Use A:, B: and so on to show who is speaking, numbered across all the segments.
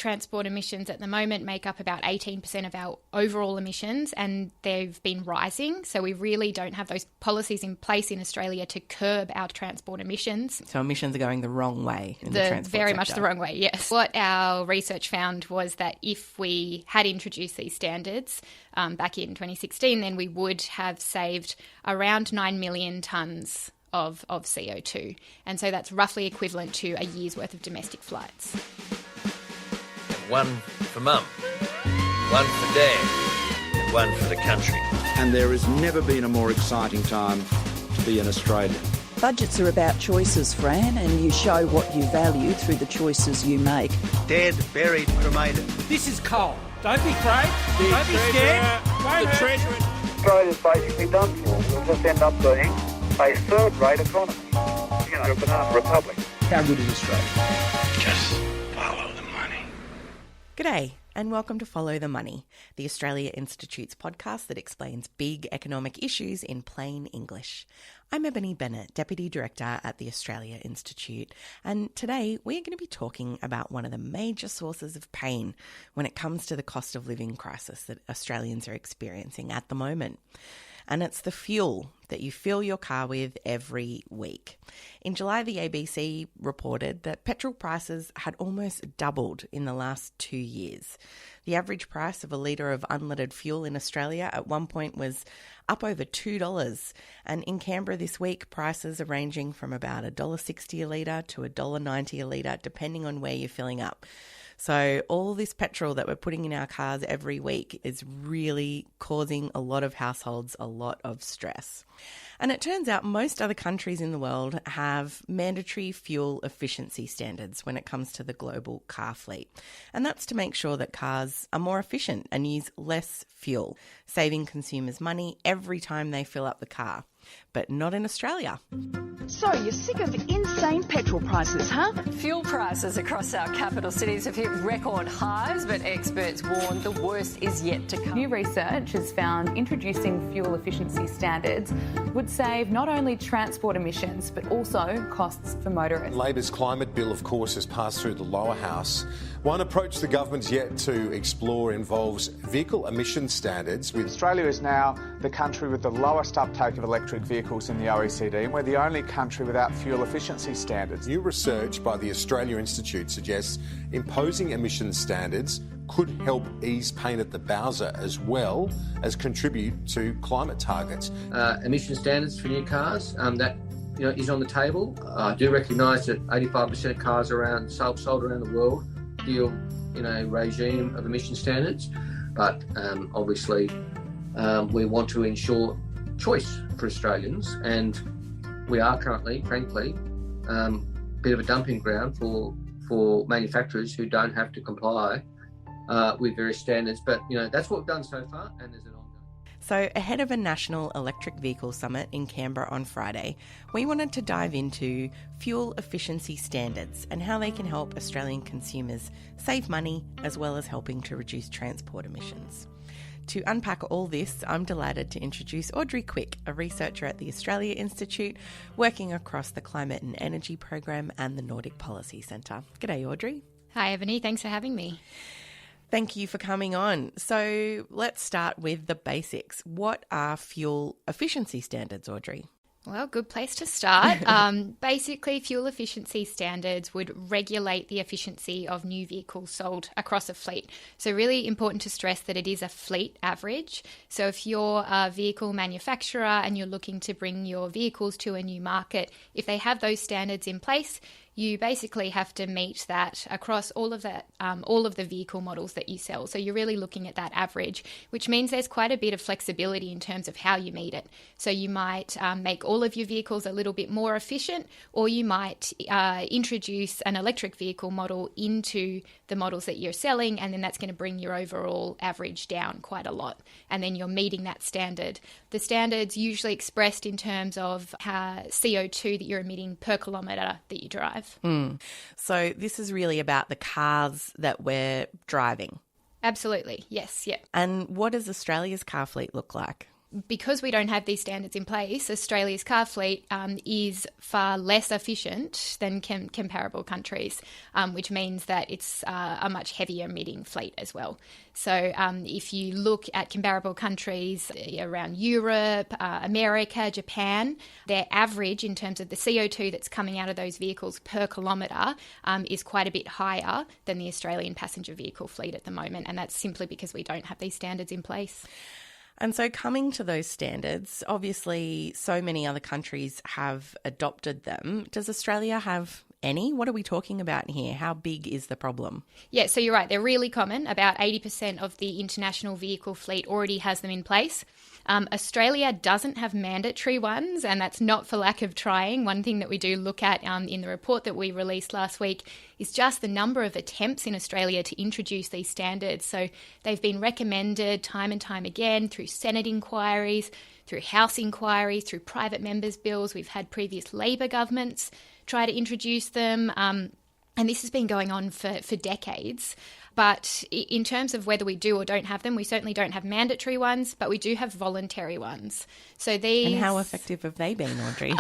A: transport emissions at the moment make up about 18% of our overall emissions, and they've been rising. So we really don't have those policies in place in Australia to curb our transport emissions.
B: So emissions are going the wrong way in the transport
A: Very
B: sector.
A: much the wrong way, yes. What our research found was that if we had introduced these standards back in 2016, then we would have saved around 9 million tonnes of CO2. And so that's roughly equivalent to a year's worth of domestic flights.
C: One for Mum, one for Dad, and one for the country.
D: And there has never been a more exciting time to be an Australian.
E: Budgets are about choices, Fran, and you show what you value through the choices you make.
F: Dead, buried, cremated.
G: This is coal. Don't be afraid. Don't be scared. Won't hurt.
H: Australia's basically done for. We'll just end up being a third-rate economy. You know, a banana republic.
F: How good is Australia?
C: Just follow the money.
B: G'day, and welcome to Follow the Money, the Australia Institute's podcast that explains big economic issues in plain English. I'm Ebony Bennett, Deputy Director at the Australia Institute, and today we're going to be talking about one of the major sources of pain when it comes to the cost of living crisis that Australians are experiencing at the moment. And it's the fuel that you fill your car with every week. In July, the ABC reported that petrol prices had almost doubled in the last 2 years. The average price of a litre of unleaded fuel in Australia at one point was up over $2. And in Canberra this week, prices are ranging from about $1.60 a litre to $1.90 a litre, depending on where you're filling up. So all this petrol that we're putting in our cars every week is really causing a lot of households a lot of stress. And it turns out most other countries in the world have mandatory fuel efficiency standards when it comes to the global car fleet. And that's to make sure that cars are more efficient and use less fuel, saving consumers money every time they fill up the car. But not in Australia.
E: So you're sick of insane petrol prices, huh?
I: Fuel prices across our capital cities have hit record highs, but experts warn the worst is yet to come.
J: New research has found introducing fuel efficiency standards would save not only transport emissions, but also costs for motorists.
K: Labor's climate bill, of course, has passed through the lower house. One approach the government's yet to explore involves vehicle emission standards.
L: Australia is now the country with the lowest uptake of electric vehicles in the OECD, and we're the only country without fuel efficiency standards.
K: New research by the Australia Institute suggests imposing emission standards could help ease pain at the bowser as well as contribute to climate targets.
M: Emission standards for new cars, that is on the table. I do recognise that 85% of cars sold around the world deal in a regime of emission standards, but obviously we want to ensure choice for Australians, and we are currently, frankly, a bit of a dumping ground for manufacturers who don't have to comply with various standards. But that's what we've done so far, and there's an ongoing.
B: So ahead of a National Electric Vehicle Summit in Canberra on Friday, we wanted to dive into fuel efficiency standards and how they can help Australian consumers save money as well as helping to reduce transport emissions. To unpack all this, I'm delighted to introduce Audrey Quick, a researcher at the Australia Institute, working across the Climate and Energy Program and the Nordic Policy Centre. G'day, Audrey.
A: Hi, Ebony. Thanks for having me.
B: Thank you for coming on. So let's start with the basics. What are fuel efficiency standards, Audrey?
A: Well, good place to start. Basically, fuel efficiency standards would regulate the efficiency of new vehicles sold across a fleet. So really important to stress that it is a fleet average. So if you're a vehicle manufacturer and you're looking to bring your vehicles to a new market, if they have those standards in place, you basically have to meet that across all of the vehicle models that you sell. So you're really looking at that average, which means there's quite a bit of flexibility in terms of how you meet it. So you might make all of your vehicles a little bit more efficient, or you might introduce an electric vehicle model into the models that you're selling, and then that's going to bring your overall average down quite a lot. And then you're meeting that standard. The standard's usually expressed in terms of CO2 that you're emitting per kilometre that you drive.
B: So this is really about the cars that we're driving.
A: Absolutely, yes, yeah.
B: And what does Australia's car fleet look like?
A: because we don't have these standards in place, Australia's car fleet is far less efficient than comparable countries, which means that it's a much heavier emitting fleet as well. So if you look at comparable countries around Europe, America, Japan, their average in terms of the CO2 that's coming out of those vehicles per kilometre is quite a bit higher than the Australian passenger vehicle fleet at the moment, and that's simply because we don't have these standards in place.
B: And so coming to those standards, obviously so many other countries have adopted them. Does Australia have any? What are we talking about here? How big is the problem?
A: Yeah, so you're right. They're really common. About 80% of the international vehicle fleet already has them in place. Australia doesn't have mandatory ones, and that's not for lack of trying. One thing that we do look at in the report that we released last week is just the number of attempts in Australia to introduce these standards. So they've been recommended time and time again through Senate inquiries, through House inquiries, through private members' bills. We've had previous Labor governments try to introduce them, and this has been going on for decades. But in terms of whether we do or don't have them, we certainly don't have mandatory ones, but we do have voluntary ones. So these...
B: And how effective have they been, Audrey?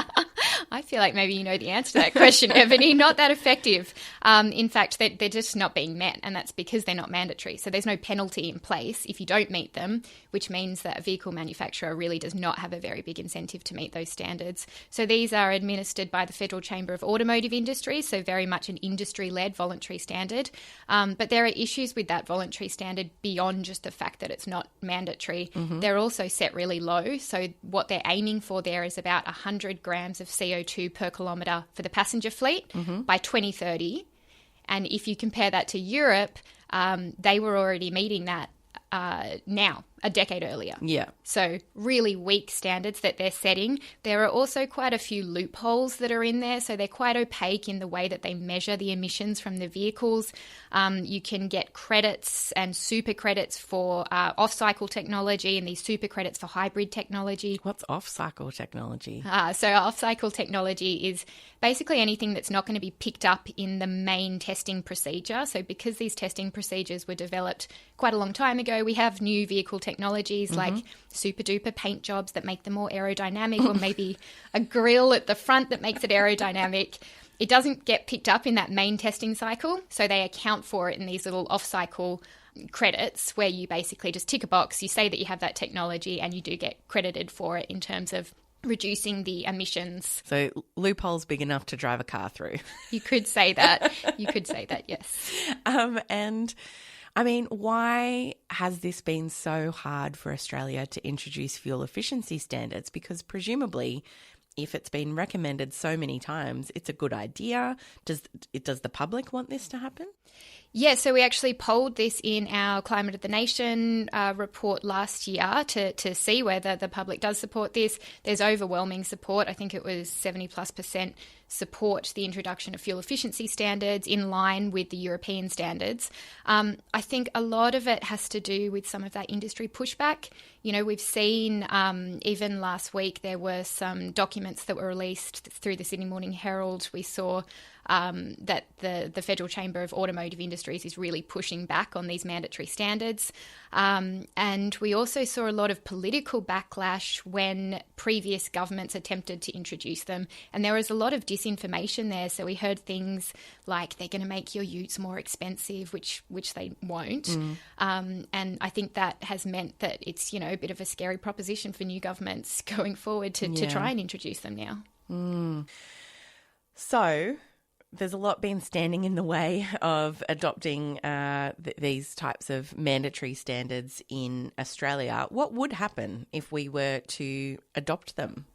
A: I feel like maybe you know the answer to that question, Ebony. Not that effective. In fact, they're just not being met, and that's because they're not mandatory. So there's no penalty in place if you don't meet them, which means that a vehicle manufacturer really does not have a very big incentive to meet those standards. So these are administered by the Federal Chamber of Automotive Industry, so very much an industry-led voluntary standard. But there are issues with that voluntary standard beyond just the fact that it's not mandatory. Mm-hmm. They're also set really low. So what they're aiming for there is about 100 grams of CO2 per kilometre for the passenger fleet by 2030. And if you compare that to Europe, they were already meeting that now, a decade earlier.
B: Yeah.
A: So really weak standards that they're setting. There are also quite a few loopholes that are in there. So they're quite opaque in the way that they measure the emissions from the vehicles. You can get credits and super credits for off-cycle technology and these super credits for hybrid technology.
B: What's off-cycle technology?
A: So off-cycle technology is basically anything that's not going to be picked up in the main testing procedure. So because these testing procedures were developed quite a long time ago, we have new vehicle technologies like super duper paint jobs that make them more aerodynamic, or maybe a grille at the front that makes it aerodynamic. It doesn't get picked up in that main testing cycle, so they account for it in these little off-cycle credits where you basically just tick a box, you say that you have that technology, and you do get credited for it in terms of reducing the emissions.
B: So loopholes big enough to drive a car through.
A: You could say that. You could say that, yes.
B: And I mean, why has this been so hard for Australia to introduce fuel efficiency standards? Because presumably, if it's been recommended so many times, it's a good idea. Does the public want this to happen?
A: Yeah, so we actually polled this in our Climate of the Nation report last year to see whether the public does support this. There's overwhelming support. I think it was 70+% support the introduction of fuel efficiency standards in line with the European standards. I think a lot of it has to do with some of that industry pushback. You know, we've seen even last week there were some documents that were released through the Sydney Morning Herald. We saw that the Federal Chamber of Automotive Industries is really pushing back on these mandatory standards. And we also saw a lot of political backlash when previous governments attempted to introduce them. And there was a lot of disinformation there. So we heard things like they're going to make your utes more expensive, which they won't. And I think that has meant that it's, you know, a bit of a scary proposition for new governments going forward to try and introduce them now.
B: So there's a lot been standing in the way of adopting these types of mandatory standards in Australia. What would happen if we were to adopt them?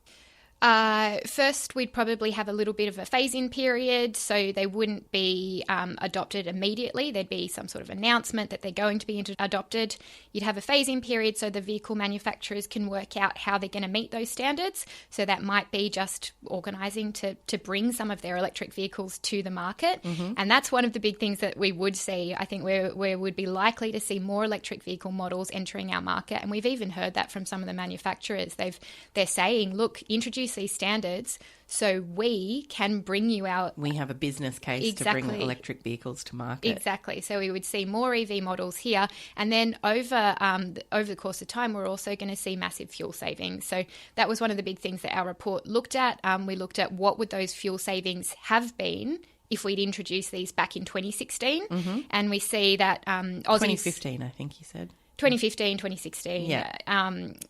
A: First, we'd probably have a little bit of a phase-in period, so they wouldn't be adopted immediately. There'd be some sort of announcement that they're going to be adopted. You'd have a phase-in period so the vehicle manufacturers can work out how they're going to meet those standards. So that might be just organising to bring some of their electric vehicles to the market. And that's one of the big things that we would see. I think we would be likely to see more electric vehicle models entering our market. And we've even heard that from some of the manufacturers. They're saying, look, introduce introduce these standards so we can bring you out.
B: We have a business case to bring electric vehicles to market.
A: Exactly. So we would see more EV models here. And then over the course of time, we're also going to see massive fuel savings. So that was one of the big things that our report looked at. We looked at what would those fuel savings have been if we'd introduced these back in 2016.
B: Mm-hmm.
A: And we see that Aussies...
B: 2015, I think you said.
A: 2015, 2016,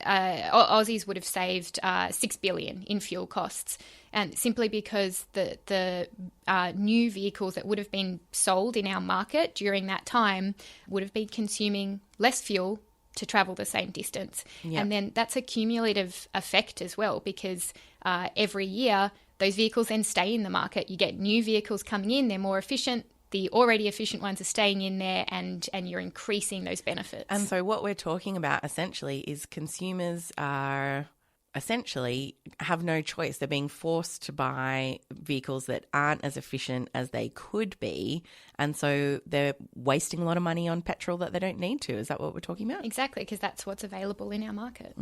A: Aussies would have saved $6 billion in fuel costs, and simply because the new vehicles that would have been sold in our market during that time would have been consuming less fuel to travel the same distance. Yep. And then that's a cumulative effect as well, because every year those vehicles then stay in the market. You get new vehicles coming in, they're more efficient. The already efficient ones are staying in there, and you're increasing those benefits.
B: And so what we're talking about essentially is consumers are essentially have no choice. They're being forced to buy vehicles that aren't as efficient as they could be. And so they're wasting a lot of money on petrol that they don't need to. Is that what we're talking about?
A: Exactly, because that's what's available in our market.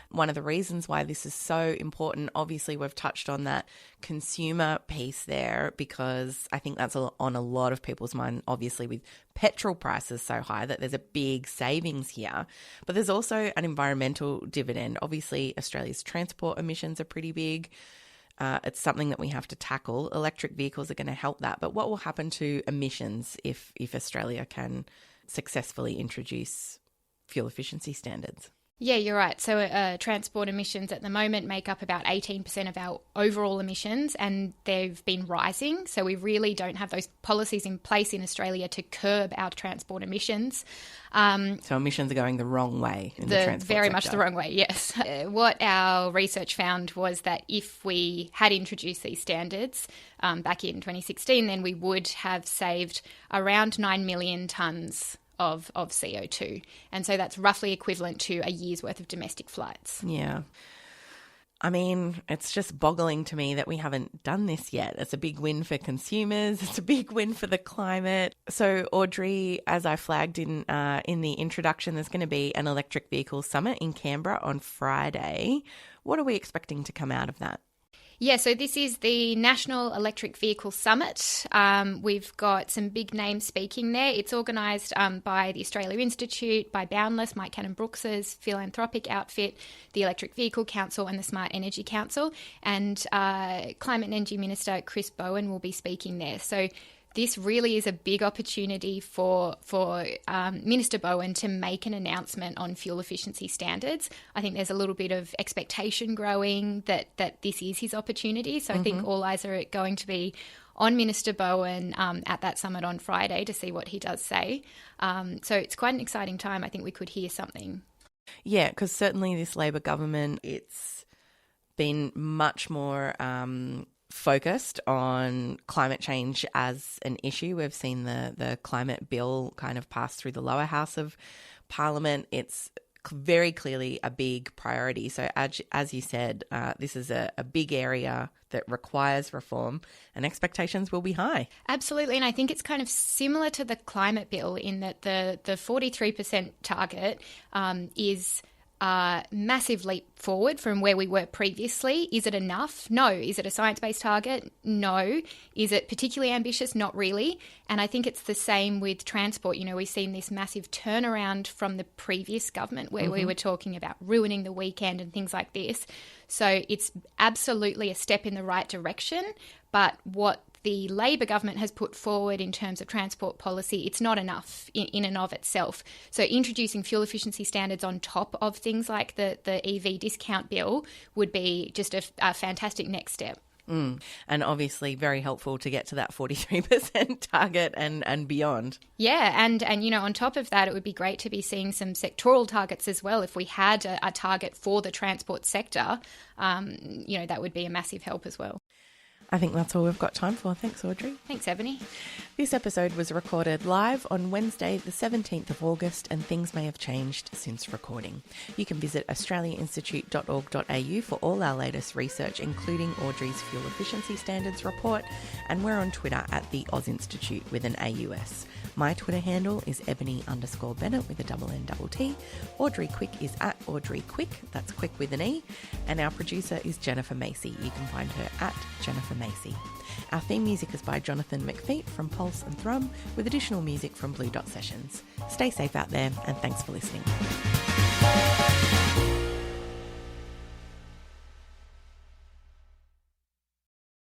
B: One of the reasons why this is so important, obviously we've touched on that consumer piece there, because I think that's on a lot of people's mind, obviously with petrol prices so high that there's a big savings here. But there's also an environmental dividend. Obviously Australia's transport emissions are pretty big. It's something that we have to tackle. Electric vehicles are going to help that. But what will happen to emissions if Australia can successfully introduce fuel efficiency standards?
A: Yeah, you're right. So transport emissions at the moment make up about 18% of our overall emissions, and they've been rising. So we really don't have those policies in place in Australia to curb our transport emissions.
B: So emissions are going the wrong way in the transport
A: very
B: sector.
A: Much the wrong way, yes. What our research found was that if we had introduced these standards back in 2016, then we would have saved around 9 million tonnes of CO2. And so that's roughly equivalent to a year's worth of domestic flights.
B: Yeah. I mean, it's just boggling to me that we haven't done this yet. It's a big win for consumers. It's a big win for the climate. So, Audrey, as I flagged in the introduction, there's going to be an electric vehicle summit in Canberra on Friday. What are we expecting to come out of that?
A: Yeah, so this is the National Electric Vehicle Summit. We've got some big names speaking there. It's organised by the Australia Institute, by Boundless, Mike Cannon-Brooks's philanthropic outfit, the Electric Vehicle Council and the Smart Energy Council. And Climate and Energy Minister Chris Bowen will be speaking there. So this really is a big opportunity for Minister Bowen to make an announcement on fuel efficiency standards. I think there's a little bit of expectation growing that this is his opportunity. So I think all eyes are going to be on Minister Bowen at that summit on Friday to see what he does say. So it's quite an exciting time. I think we could hear something.
B: Yeah, because certainly this Labor government, it's been much more focused on climate change as an issue. We've seen the climate bill kind of pass through the lower house of Parliament. It's very clearly a big priority. So as you said, this is a big area that requires reform, and expectations will be high.
A: Absolutely, and I think it's kind of similar to the climate bill in that the 43% target is a massive leap forward from where we were previously. Is it enough? No. Is it a science-based target? No. Is it particularly ambitious? Not really. And I think it's the same with transport. You know, we've seen this massive turnaround from the previous government where we were talking about ruining the weekend and things like this. So it's absolutely a step in the right direction, but what the Labor government has put forward in terms of transport policy, it's not enough in and of itself. So introducing fuel efficiency standards on top of things like the EV discount bill would be just a fantastic next step.
B: And obviously very helpful to get to that 43% target and beyond.
A: Yeah, and you know, on top of that, it would be great to be seeing some sectoral targets as well. If we had a target for the transport sector, you know, that would be a massive help as well.
B: I think that's all we've got time for. Thanks, Audrey.
A: Thanks, Ebony.
B: This episode was recorded live on Wednesday, the 17th of August, and things may have changed since recording. You can visit australiainstitute.org.au for all our latest research, including Audrey's Fuel Efficiency Standards report, and we're on Twitter at the Oz Institute with an AUS. My Twitter handle is Ebony_Bennett with a double N double T. Audrey Quick is at Audrey Quick, that's Quick with an E. And our producer is Jennifer Macy. You can find her at Jennifer Macy. Our theme music is by Jonathan McFeet from Pulse and Thrum, with additional music from Blue Dot Sessions. Stay safe out there, and thanks for listening.